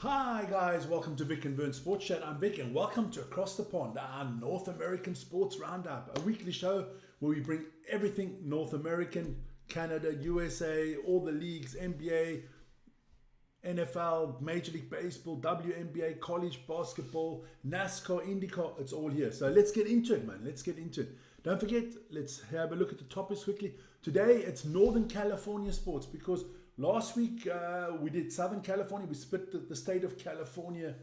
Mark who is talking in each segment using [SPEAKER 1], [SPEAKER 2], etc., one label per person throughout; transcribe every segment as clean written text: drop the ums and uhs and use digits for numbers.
[SPEAKER 1] Hi guys, welcome to Vic and Vern Sports Chat. I'm Vic and welcome to Across the Pond, our North American Sports Roundup, a weekly show where we bring everything North American, Canada, USA, all the leagues, NBA, NFL, Major League Baseball, WNBA, college basketball, NASCAR, IndyCar, it's all here. So let's get into it, man. Let's get into it. Don't forget, let's have a look at the topics quickly. Today, it's Northern California sports because last week we did Southern California. We split the state of California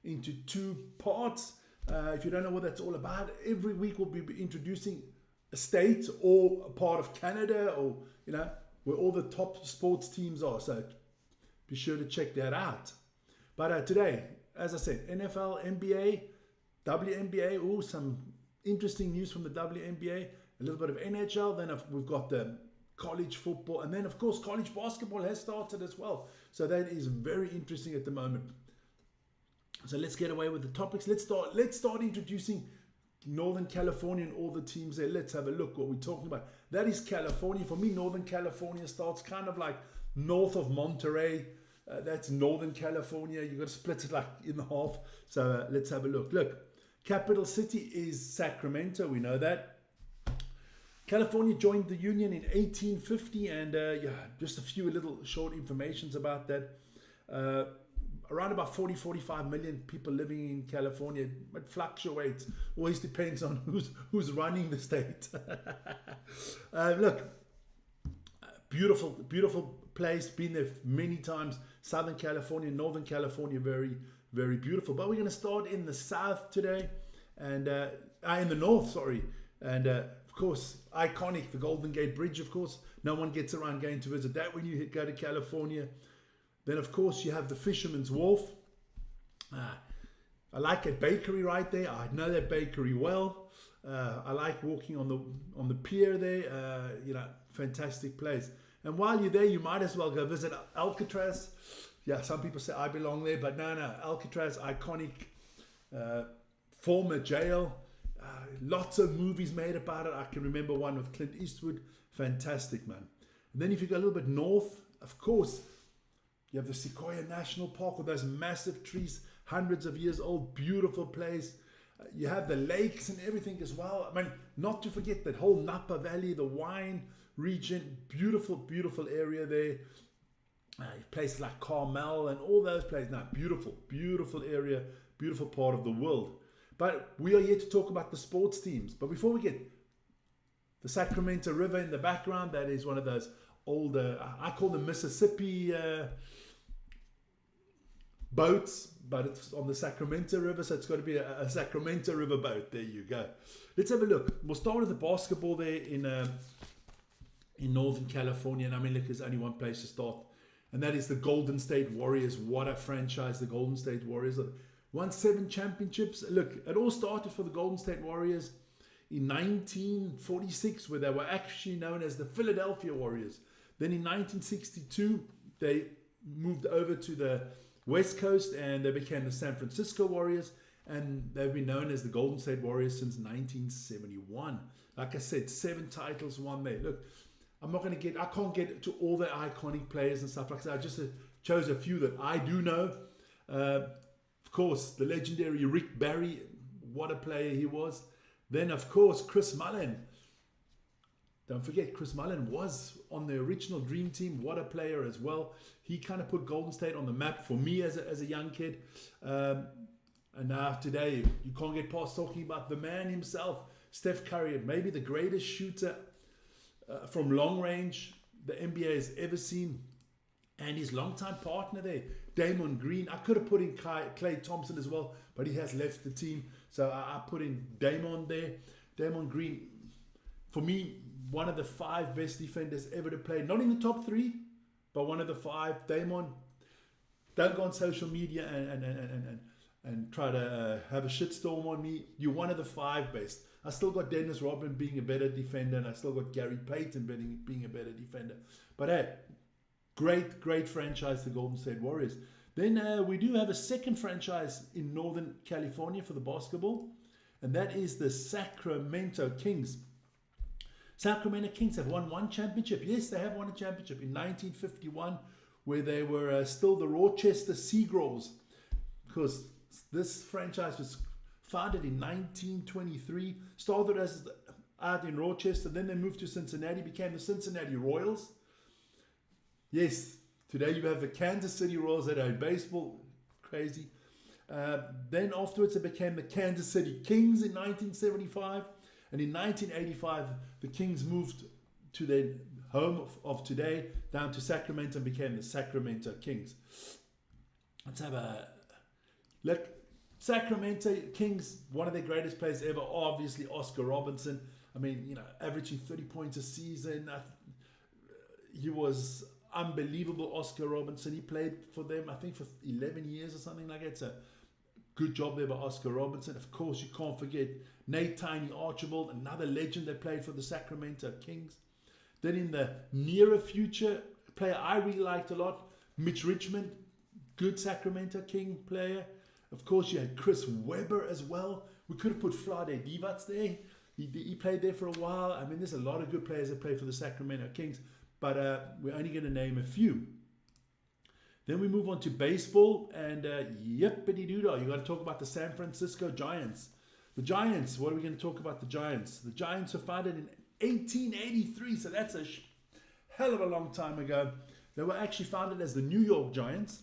[SPEAKER 1] into two parts. If you don't know what that's all about, every week we'll be introducing a state or a part of Canada, or where all the top sports teams are. So be sure to check that out. But today, as I said, NFL, NBA, WNBA, some interesting news from the WNBA, a little bit of NHL, then we've got the college football, and then of course college basketball has started as well. So that is very interesting at the moment. So let's get away with the topics. Let's start introducing Northern California and all the teams there. Let's have a look what we're talking about. That is California. For me, Northern California starts kind of like north of Monterey. That's Northern California. You've got to split it like in half. So let's have a look. Look, capital city is Sacramento. We know that. California joined the Union in 1850, and just a few little short informations about that. Around about 45 million people living in California. It fluctuates, always depends on who's running the state. Look, beautiful place, been there many times. Southern California, Northern California, very, very beautiful. But we're going to start in the south today, and in the north, sorry. And of course, iconic, the Golden Gate Bridge, of course. No one gets around going to visit that when you go to California. Then, of course, you have the Fisherman's Wharf. I like that bakery right there. I know that bakery well. I like walking on the pier there. Fantastic place. And while you're there, you might as well go visit Alcatraz. Yeah, some people say I belong there, but no, Alcatraz, iconic former jail. Lots of movies made about it. I can remember one with Clint Eastwood. Fantastic, man. And then if you go a little bit north, of course, you have the Sequoia National Park with those massive trees, hundreds of years old, beautiful place. You have the lakes and everything as well. I mean, not to forget that whole Napa Valley, the wine region, beautiful, beautiful area there. Places like Carmel and all those places. Now, beautiful, beautiful area, beautiful part of the world. But we are here to talk about the sports teams. But before we get the Sacramento River in the background, that is one of those older, I call them Mississippi boats, but it's on the Sacramento River, so it's got to be a Sacramento River boat. There you go. Let's have a look. We'll start with the basketball there in Northern California. And I mean, look, there's only one place to start, and that is the Golden State Warriors. What a franchise, the Golden State Warriors. Won 7 championships. Look, it all started for the Golden State Warriors in 1946, where they were actually known as the Philadelphia Warriors. Then in 1962, they moved over to the West Coast and they became the San Francisco Warriors. And they've been known as the Golden State Warriors since 1971. Like I said, 7 titles won there. Look, I can't get to all the iconic players and stuff like that. I just chose a few that I do know. Of course, the legendary Rick Barry, what a player he was. Then, of course, Chris Mullin. Don't forget, Chris Mullin was on the original Dream Team. What a player as well. He kind of put Golden State on the map for me as a young kid. And now today, you can't get past talking about the man himself, Steph Curry, maybe the greatest shooter from long range the NBA has ever seen. And his longtime partner there, Damon Green. I could have put in Klay Thompson as well, but he has left the team. So I put in Damon there. Damon Green, for me, one of the 5 best defenders ever to play. Not in the top 3, but one of the 5. Damon, don't go on social media and try to have a shitstorm on me. You're one of the 5 best. I still got Dennis Rodman being a better defender, and I still got Gary Payton being a better defender. But hey, great franchise, the Golden State Warriors. Then we do have a second franchise in Northern California for the basketball, and that is the Sacramento Kings. Sacramento Kings have won 1 championship. Yes, they have won a championship in 1951, where they were still the Rochester Seagulls. because this franchise was founded in 1923, started as out in Rochester, then they moved to Cincinnati, became the Cincinnati Royals. Yes, today you have the Kansas City Royals that are in baseball, crazy. Then afterwards it became the Kansas City Kings in 1975, and in 1985 the Kings moved to their home of today down to Sacramento and became the Sacramento Kings. Let's have a look. Sacramento Kings, one of their greatest players ever, obviously Oscar Robertson. I mean, averaging 30 points a season. He was unbelievable, Oscar Robertson. He played for them, I think, for 11 years or something like that. It's a good job there by Oscar Robertson. Of course, you can't forget Nate Tiny Archibald, another legend that played for the Sacramento Kings. Then in the nearer future, a player I really liked a lot, Mitch Richmond, good Sacramento King player. Of course, you had Chris Webber as well. We could have put Vlade Divac there. He played there for a while. I mean, there's a lot of good players that play for the Sacramento Kings, but we're only going to name a few. Then we move on to baseball, and yippity-doo-dah, you got to talk about the San Francisco Giants. The Giants, what are we going to talk about the Giants? The Giants were founded in 1883, so that's a hell of a long time ago. They were actually founded as the New York Giants,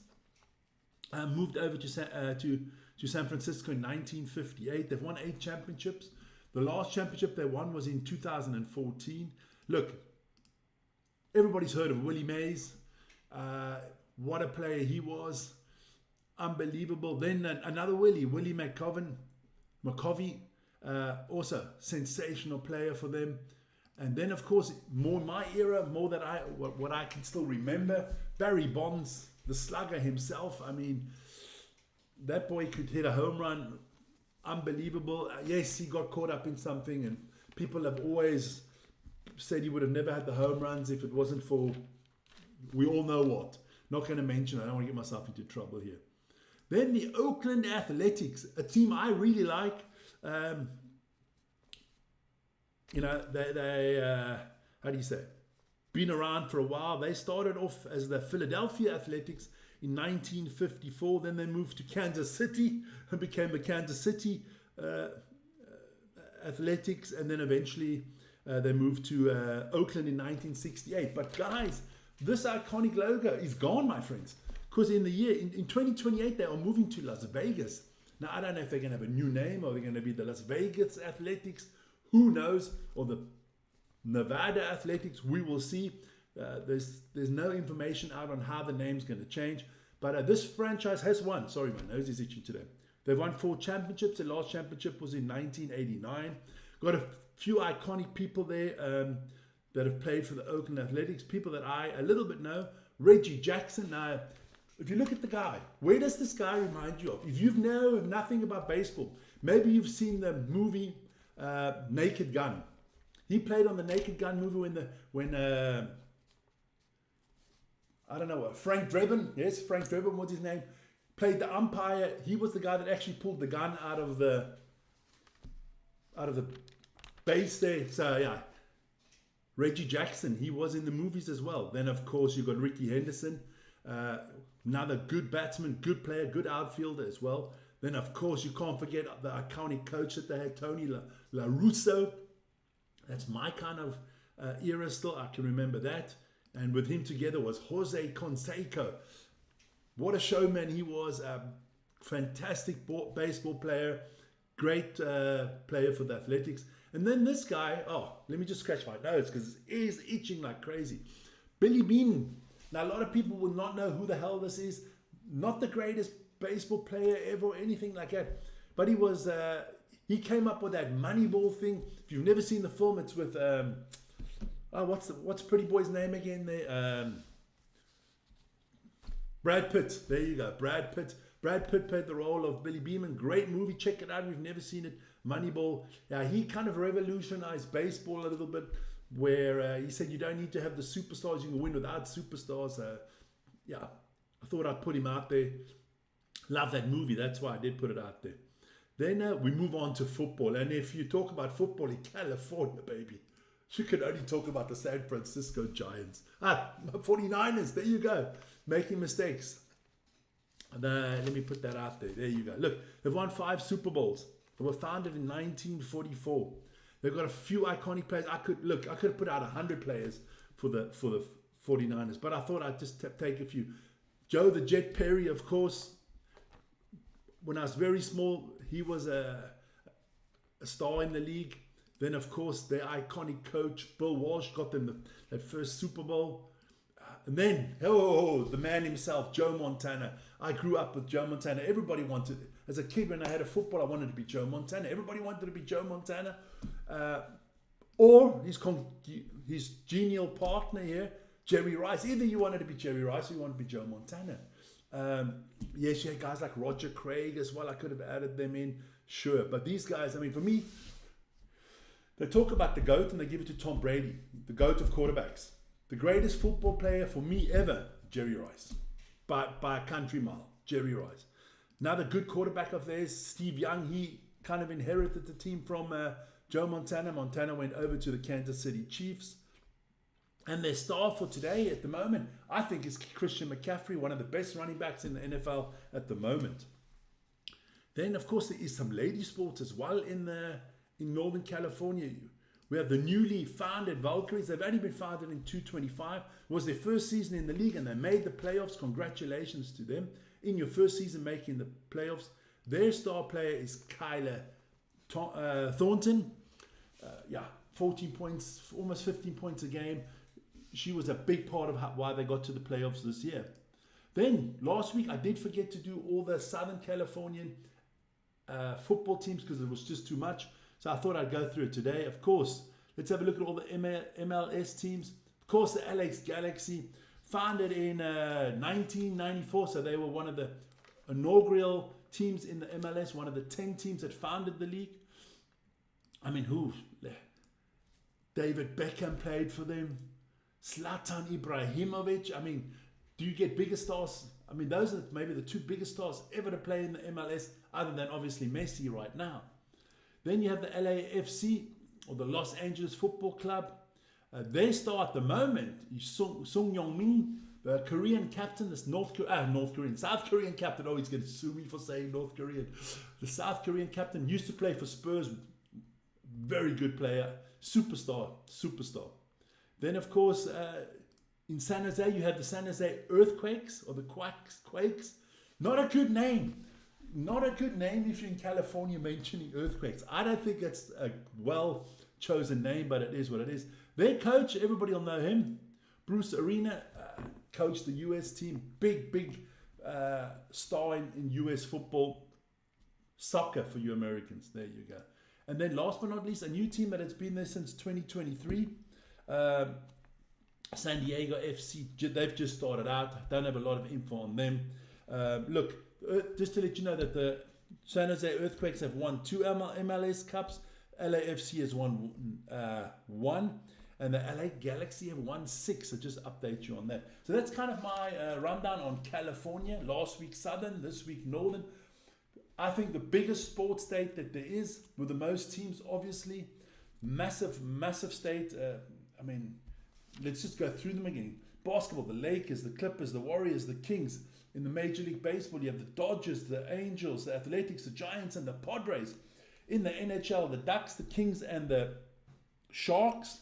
[SPEAKER 1] moved over to San Francisco in 1958. They've won 8 championships. The last championship they won was in 2014. Look, everybody's heard of Willie Mays. What a player he was. Unbelievable. Then another Willie McCovey, also sensational player for them. And then, of course, more in my era, more that what I can still remember, Barry Bonds, the slugger himself. I mean, that boy could hit a home run. Unbelievable. Yes, he got caught up in something, and people have always said he would have never had the home runs if it wasn't for, we all know what. Not going to mention, I don't want to get myself into trouble here. Then the Oakland Athletics, a team I really like. They how do you say, been around for a while. They started off as the Philadelphia Athletics in 1954. Then they moved to Kansas City and became the Kansas City Athletics. And then eventually they moved to Oakland in 1968. But guys, this iconic logo is gone, my friends. Because in 2028, they are moving to Las Vegas. Now, I don't know if they're going to have a new name or they're going to be the Las Vegas Athletics. Who knows? Or the Nevada Athletics. We will see. There's no information out on how the name's going to change. But this franchise has won. Sorry, my nose is itching today. They've won 4 championships. Their last championship was in 1989. Got a few iconic people there that have played for the Oakland Athletics. People that I a little bit know. Reggie Jackson. Now, if you look at the guy, where does this guy remind you of? If you know nothing about baseball, maybe you've seen the movie Naked Gun. He played on the Naked Gun movie when I don't know, Frank Drebin, yes, Frank Drebin was his name, played the umpire. He was the guy that actually pulled the gun out of the base there. So yeah, Reggie Jackson, he was in the movies as well. Then of course you got Ricky Henderson, another good batsman, good player, good outfielder as well. Then of course you can't forget the iconic coach that they had, Tony La Russo. That's my kind of era still. I can remember that. And with him together was Jose Canseco. What a showman he was. A fantastic baseball player. Great player for the Athletics. And then this guy, let me just scratch my nose because it is itching like crazy. Billy Beane. Now, a lot of people will not know who the hell this is. Not the greatest baseball player ever or anything like that. But he was, he came up with that Moneyball thing. If you've never seen the film, it's with, what's Pretty Boy's name again there? Brad Pitt. There you go, Brad Pitt. Brad Pitt played the role of Billy Beeman. Great movie. Check it out if you've never seen it. Moneyball. Yeah, he kind of revolutionized baseball a little bit, where he said you don't need to have the superstars. You can win without superstars. Yeah, I thought I'd put him out there. Love that movie. That's why I did put it out there. Then we move on to football. And if you talk about football in California, baby, you can only talk about the San Francisco Giants. 49ers, there you go. Making mistakes. Let me put that out there. There you go. Look, they've won 5 Super Bowls. They were founded in 1944. They've got a few iconic players. I could have put out 100 players for the 49ers, but I thought I'd just take a few. Joe the Jet Perry, of course. When I was very small, he was a star in the league. Then, of course, their iconic coach, Bill Walsh, got them that first Super Bowl. And then, the man himself, Joe Montana. I grew up with Joe Montana. Everybody wanted, as a kid when I had a football, I wanted to be Joe Montana. Everybody wanted to be Joe Montana. Or his genial partner here, Jerry Rice. Either you wanted to be Jerry Rice or you wanted to be Joe Montana. Yes, you had guys like Roger Craig as well. I could have added them in, sure. But these guys, I mean, for me, they talk about the GOAT and they give it to Tom Brady, the GOAT of quarterbacks. The greatest football player for me ever, Jerry Rice. By a country mile, Jerry Rice. Another good quarterback of theirs, Steve Young. He kind of inherited the team from Joe Montana. Montana went over to the Kansas City Chiefs. And their star for today at the moment, I think, is Christian McCaffrey, one of the best running backs in the NFL at the moment. Then, of course, there is some lady sports as well in Northern California. We have the newly founded Valkyries. They've only been founded in 225. It was their first season in the league and they made the playoffs. Congratulations to them. In your first season making the playoffs. Their star player is Kyla Thornton. 14 points, almost 15 points a game. She was a big part of why they got to the playoffs this year. Then last week I did forget to do all the Southern Californian football teams because it was just too much. So I thought I'd go through it today. Of course, let's have a look at all the MLS teams. Of course, the LA Galaxy, founded in 1994. So they were one of the inaugural teams in the MLS, one of the 10 teams that founded the league. I mean, who? David Beckham played for them. Zlatan Ibrahimovic. I mean, do you get bigger stars? I mean, those are maybe the 2 biggest stars ever to play in the MLS, other than obviously Messi right now. Then you have the LAFC, or the Los Angeles Football Club. Their star at the moment is Sung Yong-min, the Korean captain, South Korean captain. Oh, he's going to sue me for saying North Korean. The South Korean captain used to play for Spurs. Very good player. Superstar. Then, of course, in San Jose, you have the San Jose Earthquakes, or the Quakes. Not a good name. Not a good name if you're in California mentioning earthquakes. I don't think it's a well-chosen name, but it is what it is. Their coach, everybody will know him. Bruce Arena coached the U.S. team. Big star in U.S. football. Soccer for you Americans. There you go. And then last but not least, a new team that has been there since 2023. San Diego FC. They've just started out. Don't have a lot of info on them. Look, just to let you know that the San Jose Earthquakes have won 2 MLS Cups. LAFC has won 1. And the LA Galaxy have won 6. So just update you on that. So that's kind of my rundown on California. Last week Southern, this week Northern. I think the biggest sports state that there is, with the most teams, obviously. Massive state. I mean, let's just go through them again. Basketball, the Lakers, the Clippers, the Warriors, the Kings. In the Major League Baseball, you have the Dodgers, the Angels, the Athletics, the Giants, and the Padres. In the NHL, the Ducks, the Kings, and the Sharks.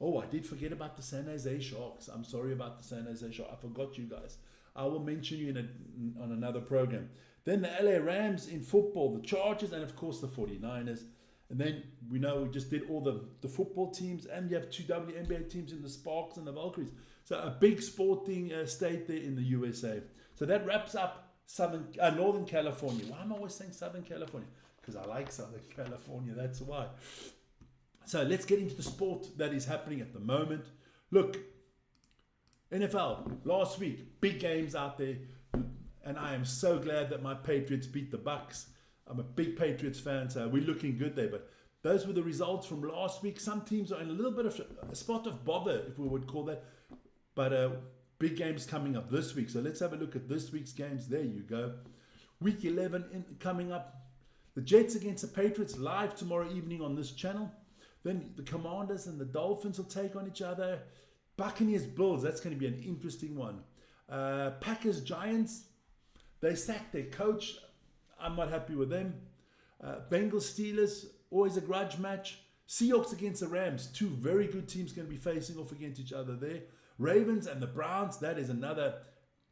[SPEAKER 1] Oh, I did forget about the San Jose Sharks. I'm sorry about the San Jose Sharks. I forgot you guys. I will mention you on another program. Then the LA Rams in football, the Chargers, and of course the 49ers. And then we just did all the football teams, and you have 2 WNBA teams in the Sparks and the Valkyries. So a big sporting state there in the USA. So that wraps up Northern California. Why am I always saying Southern California? Because I like Southern California, that's why. So let's get into the sport that is happening at the moment. Look, NFL, last week, big games out there. And I am so glad that my Patriots beat the Bucks. I'm a big Patriots fan, so we're looking good there. But those were the results from last week. Some teams are in a little bit of a spot of bother, if we would call that. But big games coming up this week. So let's have a look at this week's games. There you go. Week 11 coming up. The Jets against the Patriots live tomorrow evening on this channel. Then the Commanders and the Dolphins will take on each other. Buccaneers Bills. That's going to be an interesting one. Packers Giants. They sacked their coach. I'm not happy with them. Bengals, Steelers, always a grudge match. Seahawks against the Rams. Two very good teams going to be facing off against each other there. Ravens and the Browns. That is another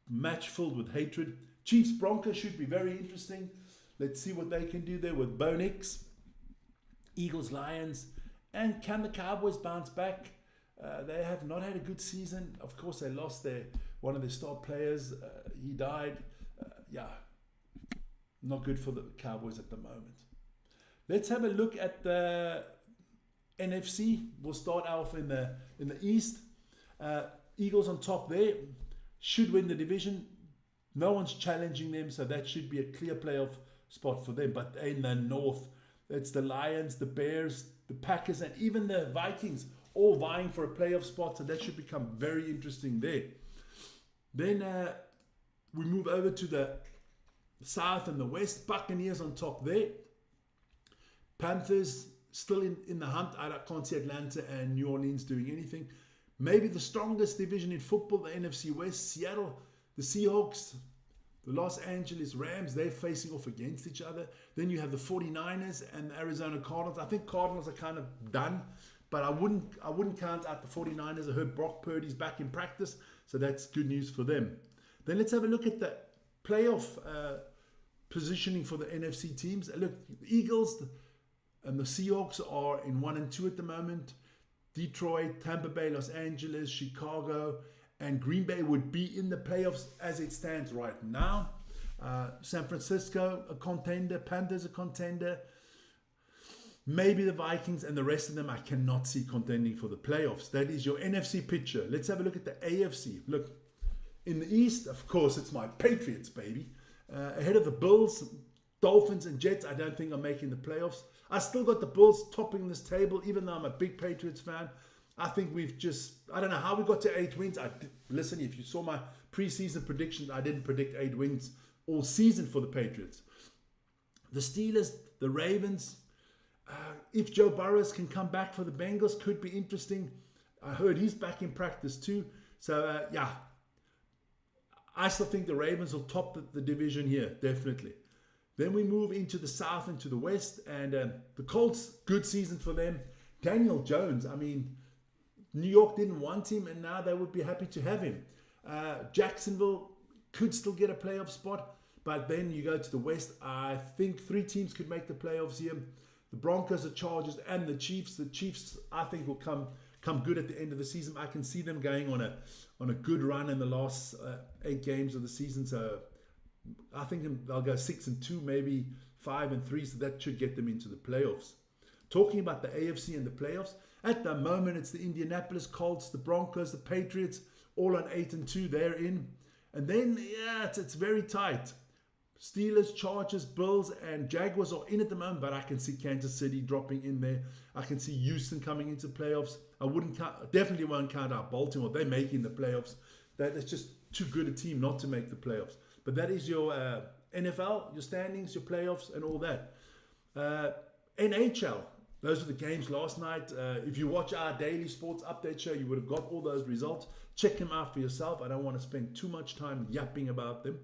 [SPEAKER 1] match filled with hatred. Chiefs, Broncos should be very interesting. Let's see what they can do there with Bo Nix. Eagles, Lions. And can the Cowboys bounce back? They have not had a good season. Of course, they lost one of their star players. He died. Not good for the Cowboys at the moment. Let's have a look at the NFC. We'll start off in the East. Eagles on top there. Should win the division. No one's challenging them, so that should be a clear playoff spot for them. But in the North, it's the Lions, the Bears, the Packers, and even the Vikings all vying for a playoff spot. So that should become very interesting there. Then we move over to the South and the West. Buccaneers on top there. Panthers still in the hunt. I can't see Atlanta and New Orleans doing anything. Maybe the strongest division in football, the NFC West. Seattle, the Seahawks, the Los Angeles Rams, they're facing off against each other. Then you have the 49ers and the Arizona Cardinals. I think Cardinals are kind of done, but I wouldn't count out the 49ers. I heard Brock Purdy's back in practice, so that's good news for them. Then let's have a look at the playoff positioning for the NFC teams. Look, the Eagles and the Seahawks are in 1 and 2 at the moment. Detroit, Tampa Bay, Los Angeles, Chicago, and Green Bay would be in the playoffs as it stands right now. San Francisco, a contender. Panthers, a contender. Maybe the Vikings, and the rest of them I cannot see contending for the playoffs. That is your NFC picture. Let's have a look at the AFC. Look, in the East, of course, it's my Patriots, baby. Ahead of the Bills, Dolphins, and Jets, I don't think are making the playoffs. I still got the Bulls topping this table, even though I'm a big Patriots fan. I think I don't know how we got to 8 wins. Listen, if you saw my preseason predictions, I didn't predict 8 wins all season for the Patriots. The Steelers, the Ravens, if Joe Burrows can come back for the Bengals, could be interesting. I heard he's back in practice too. So, I still think the Ravens will top the division here, definitely. Then we move into the South and to the West, and the Colts, good season for them. Daniel Jones, I mean, New York didn't want him, and now they would be happy to have him. Jacksonville could still get a playoff spot, but then you go to the West. I think 3 teams could make the playoffs here. The Broncos, the Chargers, and the Chiefs. The Chiefs, I think, will come good at the end of the season. I can see them going on a good run in the last 8 games of the season. So I think they'll go 6-2, maybe 5-3. So that should get them into the playoffs. Talking about the AFC and the playoffs, at the moment it's the Indianapolis Colts, the Broncos, the Patriots, all on 8-2. They're in, and then it's very tight. Steelers, Chargers, Bills, and Jaguars are in at the moment, but I can see Kansas City dropping in there. I can see Houston coming into playoffs. Definitely won't count out Baltimore. They're making the playoffs. That's just too good a team not to make the playoffs. But that is your NFL, your standings, your playoffs, and all that. NHL, those were the games last night. If you watch our daily sports update show, you would have got all those results. Check them out for yourself. I don't want to spend too much time yapping about them.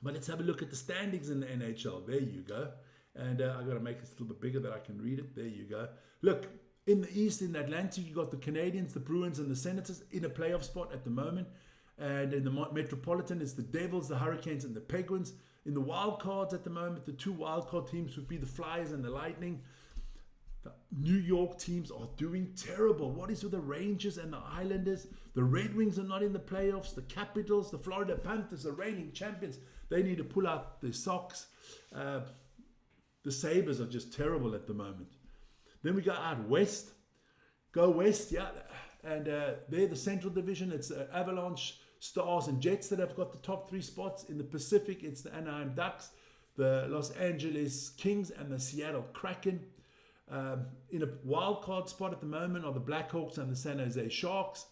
[SPEAKER 1] But let's have a look at the standings in the NHL. There you go. And I've got to make it a little bit bigger that I can read it. There you go. Look, in the East, in Atlantic, you got the Canadiens, the Bruins, and the Senators in a playoff spot at the moment. And in the Metropolitan, it's the Devils, the Hurricanes, and the Penguins. In the wild cards at the moment, the 2 wild card teams would be the Flyers and the Lightning. The New York teams are doing terrible. What is with the Rangers and the Islanders? The Red Wings are not in the playoffs. The Capitals, the Florida Panthers, the reigning champions, they need to pull out their socks. The Sabres are just terrible at the moment. Then we go out west. Go west, yeah. And they're the Central Division. It's Avalanche, Stars, and Jets that have got the top 3 spots. In the Pacific, it's the Anaheim Ducks, the Los Angeles Kings, and the Seattle Kraken. In a wild card spot at the moment are the Blackhawks and the San Jose Sharks.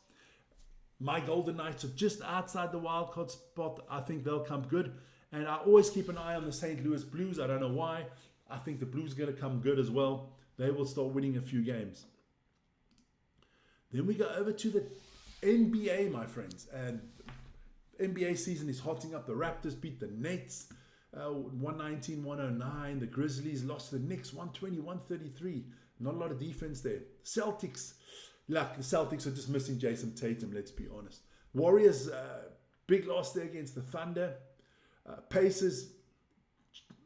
[SPEAKER 1] My Golden Knights are just outside the wild card spot. I think they'll come good. And I always keep an eye on the St. Louis Blues. I don't know why. I think the Blues are going to come good as well. They will start winning a few games. Then we go over to the NBA, my friends. And NBA season is hotting up. The Raptors beat the Nets 119-109. The Grizzlies lost to the Knicks 120-133. Not a lot of defense there. Celtics, like the Celtics are just missing Jason Tatum, let's be honest. Warriors, big loss there against the Thunder. Pacers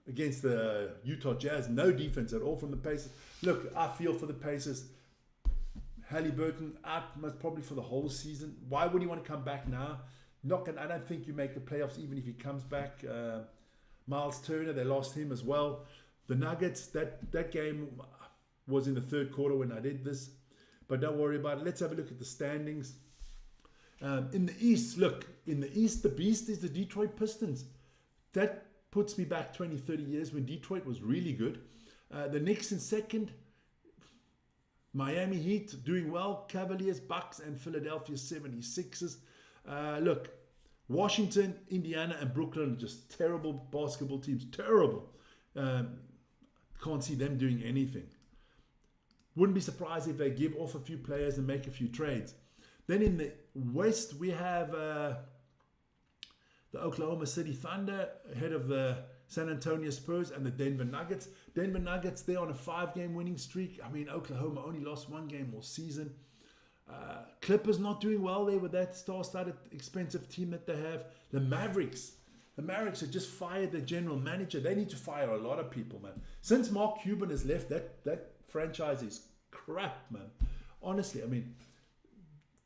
[SPEAKER 1] against the Utah Jazz, no defense at all from the Pacers. Look, I feel for the Pacers. Halliburton out most probably for the whole season. Why would he want to come back now? I don't think you make the playoffs even if he comes back. Miles Turner, they lost him as well. The Nuggets, that game was in the third quarter when I did this, but don't worry about it. Let's have a look at the standings. In the East, the beast is the Detroit Pistons. That puts me back 20, 30 years when Detroit was really good. The Knicks in second. Miami Heat doing well. Cavaliers, Bucks, and Philadelphia 76ers. Look, Washington, Indiana, and Brooklyn are just terrible basketball teams. Terrible. Can't see them doing anything. Wouldn't be surprised if they give off a few players and make a few trades. Then in the West, we have the Oklahoma City Thunder ahead of the San Antonio Spurs and the Denver Nuggets. Denver Nuggets, they're on a 5-game winning streak. I mean, Oklahoma only lost 1 game all season. Clippers not doing well there with that star-studded expensive team that they have. The Mavericks have just fired their general manager. They need to fire a lot of people, man. Since Mark Cuban has left, that franchise is crap, man. Honestly, I mean,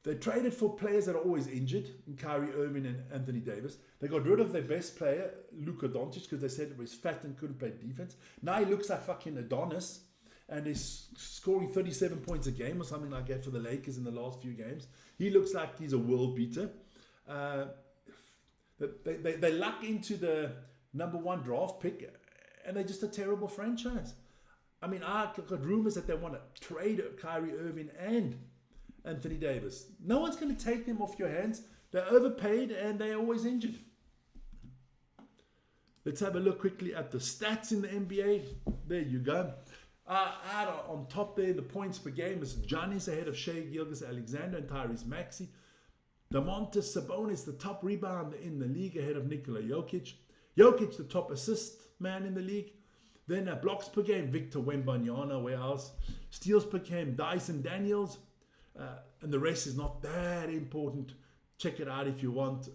[SPEAKER 1] they traded for players that are always injured, in Kyrie Irving and Anthony Davis. They got rid of their best player, Luka Doncic, because they said he was fat and couldn't play defense. Now he looks like fucking Adonis, and is scoring 37 points a game or something like that for the Lakers in the last few games. He looks like he's a world beater. They luck into the #1 draft pick, and they're just a terrible franchise. I mean, I got rumors that they want to trade Kyrie Irving and Anthony Davis. No one's going to take them off your hands. They're overpaid and they're always injured. Let's have a look quickly at the stats in the NBA. There you go. Out on top there, the points per game is Giannis ahead of Shai Gilgeous-Alexander and Tyrese Maxey. Domantas Sabonis, the top rebounder in the league, ahead of Nikola Jokic. Jokic, the top assist man in the league. Then blocks per game, Victor Wembanyama. Where else? Steals per game, Dyson Daniels. And the rest is not that important. Check it out if you want.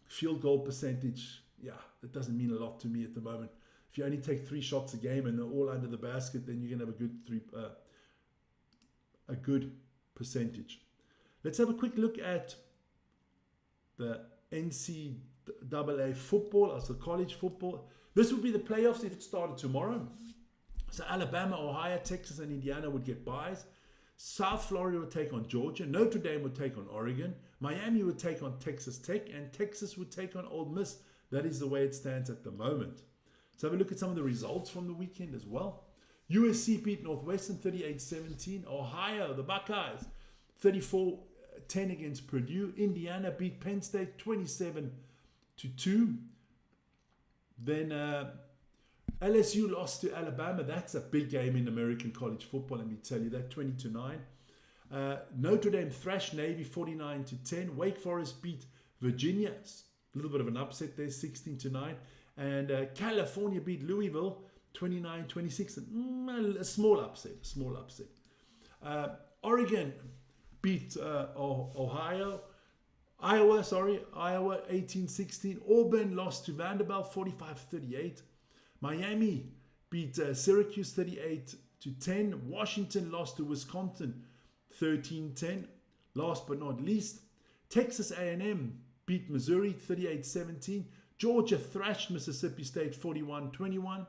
[SPEAKER 1] Field goal percentage, yeah, that doesn't mean a lot to me at the moment. If you only take 3 shots a game and they're all under the basket, then you're going to have a good percentage. Let's have a quick look at the NCAA football, also college football. This would be the playoffs if it started tomorrow. So Alabama, Ohio, Texas, and Indiana would get byes. South Florida would take on Georgia. Notre Dame would take on Oregon. Miami would take on Texas Tech. And Texas would take on Ole Miss. That is the way it stands at the moment. Let's have a look at some of the results from the weekend as well. USC beat Northwestern 38-17. Ohio, the Buckeyes, 34-10 against Purdue. Indiana beat Penn State 27-2. Then LSU lost to Alabama. That's a big game in American college football, let me tell you that, 20-9. Notre Dame thrashed Navy 49-10. Wake Forest beat Virginia. A little bit of an upset there, 16-9. And California beat Louisville 29-26. A small upset. Oregon beat Iowa 18-16. Auburn lost to Vanderbilt 45-38. Miami beat Syracuse 38-10. Washington lost to Wisconsin 13-10. Last but not least, Texas A&M beat Missouri 38-17. Georgia thrashed Mississippi State 41-21.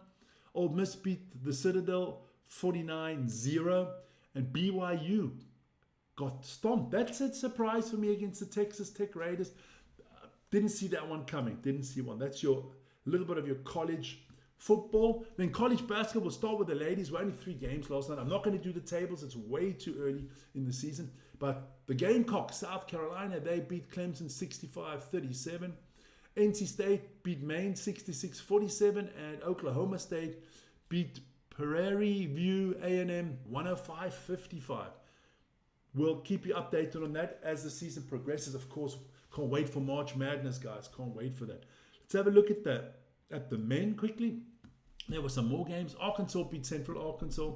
[SPEAKER 1] Ole Miss beat the Citadel 49-0. And BYU got stomped. That's a surprise for me against the Texas Tech Raiders. Didn't see that one coming. Didn't see one. That's a little bit of your college football. Then college basketball, we'll start with the ladies. We're only 3 games last night. I'm not going to do the tables. It's way too early in the season. But the Gamecocks, South Carolina, they beat Clemson 65-37. NC State beat Maine 66-47. And Oklahoma State beat Prairie View A&M 105-55. We'll keep you updated on that as the season progresses. Of course, Can't wait for March Madness, guys. Can't wait for that. Let's have a look at the men quickly. There were some more games. Arkansas beat Central Arkansas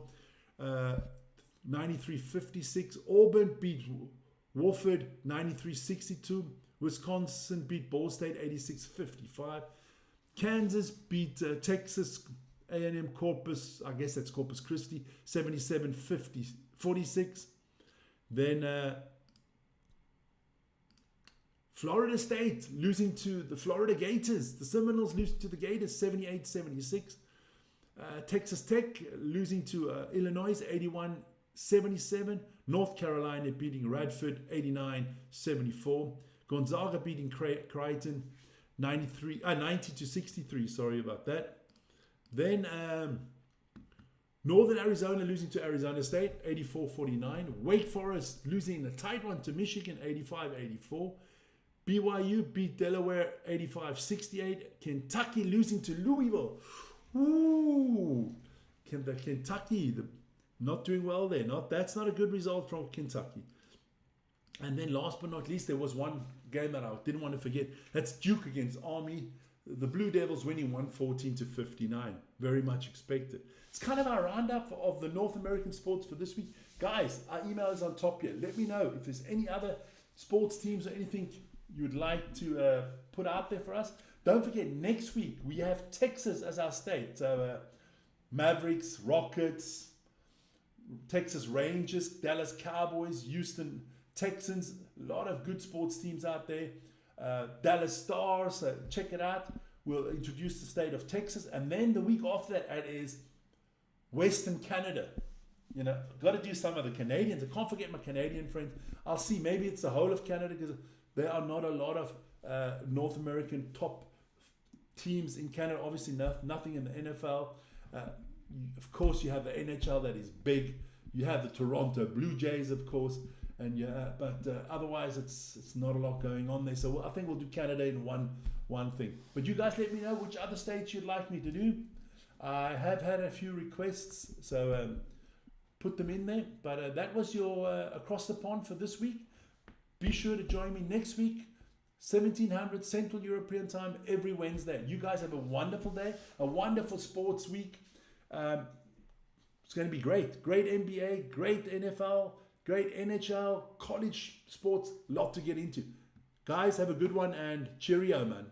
[SPEAKER 1] 93-56. Auburn beat Wofford 93-62. Wisconsin beat Ball State 86-55. Kansas beat Texas A&M Corpus, I guess that's Corpus Christi, 77-46. Then Florida State losing to the Florida Gators. The Seminoles losing to the Gators 78-76. Texas Tech losing to Illinois 81-77. North Carolina beating Radford 89-74. Gonzaga beating Creighton 90-63. Sorry about that. Then Northern Arizona losing to Arizona State 84-49. Wake Forest losing a tight one to Michigan 85-84. BYU beat Delaware 85-68. Kentucky losing to Louisville. Ooh, Kentucky not doing well there. That's not a good result from Kentucky. And then last but not least, there was one game that I didn't want to forget. That's Duke against Army. The Blue Devils winning 114-59. Very much expected. It's kind of our roundup of the North American sports for this week. Guys, our email is on top here. Let me know if there's any other sports teams or anything you would like to put out there for us. Don't forget, next week we have Texas as our state. So Mavericks, Rockets, Texas Rangers, Dallas Cowboys, Houston Texans. A lot of good sports teams out there. Dallas Stars, check it out. We'll introduce the state of Texas. And then the week after that is Western Canada. You know, I've got to do some of the Canadians. I can't forget my Canadian friends. I'll see, maybe it's the whole of Canada, because there are not a lot of North American top teams in Canada. Obviously nothing in the NFL. Of course, you have the NHL that is big. You have the Toronto Blue Jays, of course. And but otherwise, it's not a lot going on there. So I think we'll do Canada in one thing. But you guys let me know which other states you'd like me to do. I have had a few requests, so put them in there. But that was your Across the Pond for this week. Be sure to join me next week, 1700 Central European Time, every Wednesday. You guys have a wonderful day, a wonderful sports week. It's going to be great. Great NBA, great NFL, great NHL, college sports, lot to get into. Guys, have a good one and cheerio, man.